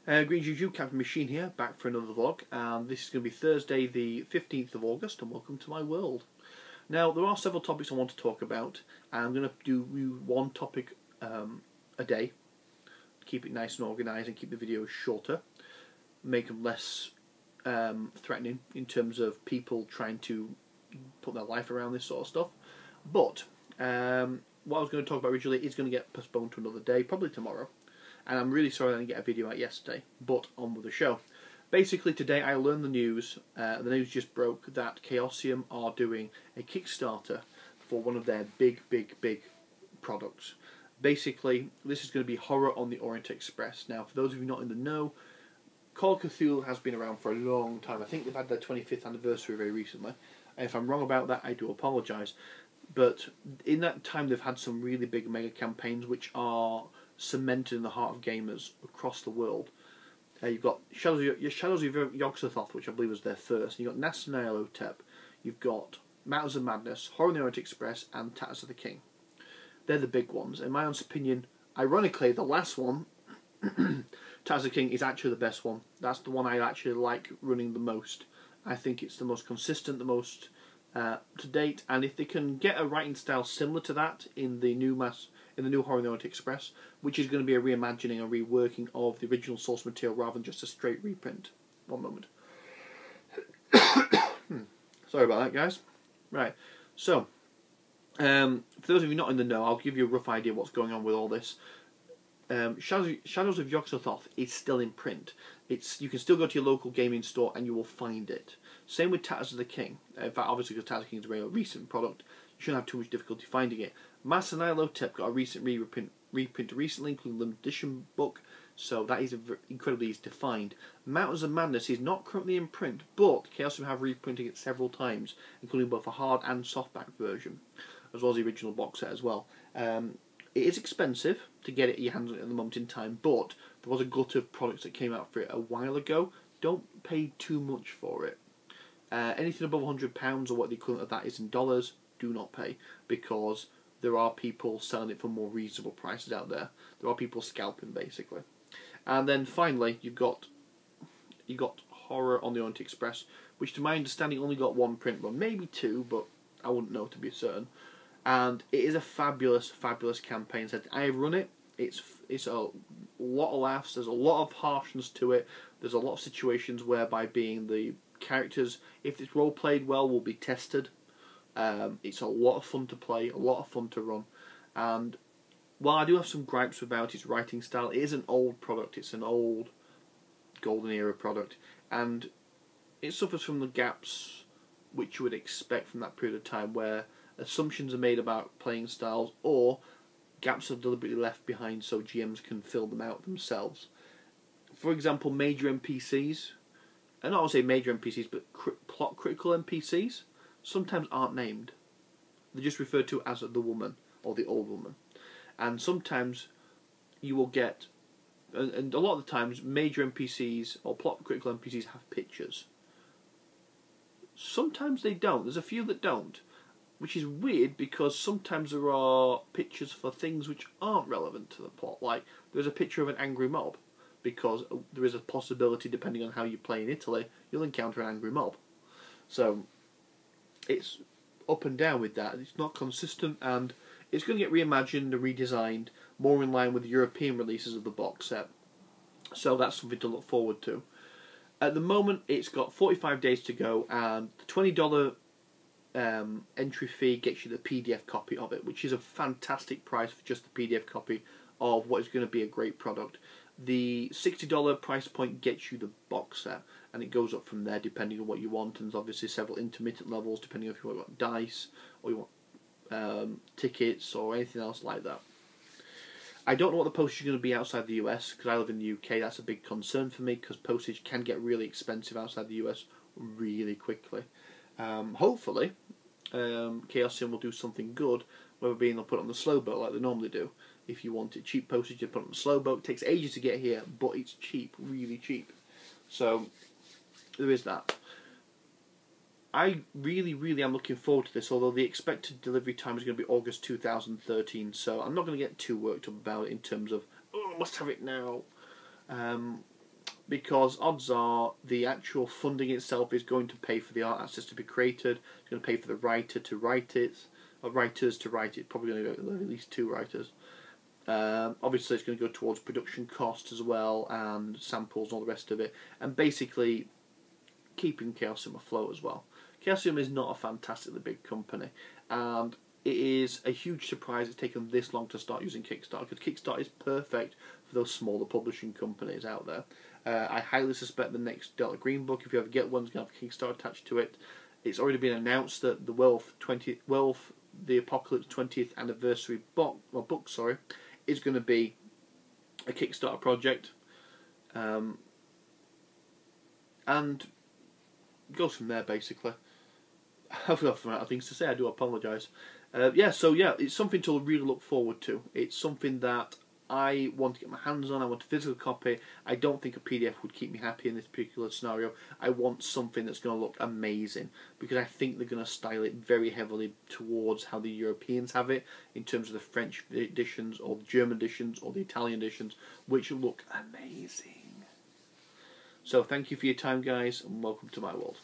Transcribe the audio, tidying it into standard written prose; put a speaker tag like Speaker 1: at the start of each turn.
Speaker 1: Greetings you, Captain Machine here, back for another vlog, and this is going to be Thursday the 15th of August, and welcome to my world. Now, there are several topics I want to talk about, and I'm going to do one topic a day, keep it nice and organised and keep the videos shorter, make them less threatening in terms of people trying to put their life around this sort of stuff. But what I was going to talk about originally is going to get postponed to another day, probably tomorrow. And I'm really sorry I didn't get a video out yesterday, but on with the show. Basically today I learned the news just broke that Chaosium are doing a Kickstarter for one of their big products. Basically, this is going to be horror on the Orient Express. Now, for those of you not in the know, Call of Cthulhu has been around for a long time. I think they've had their 25th anniversary very recently. And if I'm wrong about that, I do apologise. But in that time they've had some really big mega campaigns which are cemented in the heart of gamers across the world. You've got Shadows of Yog-Sothoth, which I believe was their first. You've got Nasanael-Otep. You've got Mountains of Madness, Horror on the Orient Express, and Tatters of the King. They're the big ones. In my honest opinion, ironically, the last one, Tatters of the King, is actually the best one. That's the one I actually like running the most. I think it's the most consistent, the most to date, and if they can get a writing style similar to that in the new Horror on the Orient Express, which is going to be a reimagining and reworking of the original source material rather than just a straight reprint. One moment. Sorry about that, guys. Right, so for those of you not in the know, I'll give you a rough idea what's going on with all this. Shadows of Yog-Sothoth is still in print. You can still go to your local gaming store and you will find it. Same with Tatters of the King. In fact, obviously, because Tatters of the King is a very recent product, you shouldn't have too much difficulty finding it. Nasanael-Otep got a recent reprint recently, including the limited edition book, so that is incredibly easy to find. Mountains of Madness is not currently in print, but Chaosium have reprinted it several times, including both a hard and softback version, as well as the original box set as well. It is expensive to get it in your hands at the moment in time, but there was a glut of products that came out for it a while ago. Don't pay too much for it. Anything above £100 or what the equivalent of that is in dollars, do not pay, because there are people selling it for more reasonable prices out there. There are people scalping, basically. And then finally, you've got Horror on the Orient Express, which to my understanding only got one print run, maybe two, but I wouldn't know to be certain. And it is a fabulous campaign. So I run it. It's a lot of laughs. There's a lot of harshness to it. There's a lot of situations whereby being the characters, if it's role played well, will be tested. It's a lot of fun to play, a lot of fun to run, and while I do have some gripes about its writing style, it is an old product. It's an old golden era product, and it suffers from the gaps which you would expect from that period of time, where assumptions are made about playing styles or gaps are deliberately left behind so GMs can fill them out themselves. For example, major NPCs, and I don't say major NPCs, but plot critical NPCs, sometimes aren't named. They're just referred to as the woman or the old woman. And sometimes you will get, and a lot of the times, major NPCs or plot critical NPCs have pictures. Sometimes they don't. There's a few that don't, which is weird because sometimes there are pictures for things which aren't relevant to the plot. Like, there's a picture of an angry mob, because there is a possibility, depending on how you play in Italy, you'll encounter an angry mob. So it's up and down with that. It's not consistent, and it's going to get reimagined and redesigned more in line with the European releases of the box set. So that's something to look forward to. At the moment, it's got 45 days to go, and the $20 entry fee gets you the PDF copy of it, which is a fantastic price for just the PDF copy of what is going to be a great product. The $60 price point gets you the box set, and it goes up from there depending on what you want, and there's obviously several intermittent levels depending on if you want dice or you want tickets or anything else like that. I don't know what the postage is going to be outside the US, because I live in the UK. That's a big concern for me, because postage can get really expensive outside the US really quickly. Hopefully Chaosium will do something good, whether being they'll put it on the slow boat like they normally do. If you wanted cheap postage, you put it on the slow boat. It takes ages to get here, but it's cheap, really cheap. So there is that. I really am looking forward to this, although the expected delivery time is going to be August 2013, so I'm not going to get too worked up about it in terms of, oh, I must have it now. because odds are the actual funding itself is going to pay for the art assets to be created. It's going to pay for the writer to write it, or writers to write it. Probably going to go at least 2 writers. Obviously, it's going to go towards production costs as well, and samples and all the rest of it, and basically keeping Chaosium afloat as well. Chaosium is not a fantastically big company, and it is a huge surprise it's taken this long to start using Kickstarter, because Kickstarter is perfect for those smaller publishing companies out there. I highly suspect the next Delta Green book, if you ever get one, is going to have Kickstarter attached to it. It's already been announced that the Apocalypse 20th anniversary book is going to be a Kickstarter project, and goes from there basically. I've got other things to say. I do apologise. It's something to really look forward to. It's something that I want to get my hands on. I want a physical copy. I don't think a PDF would keep me happy in this particular scenario. I want something that's going to look amazing, because I think they're going to style it very heavily towards how the Europeans have it, in terms of the French editions or the German editions or the Italian editions, which look amazing. So thank you for your time, guys, and welcome to my world.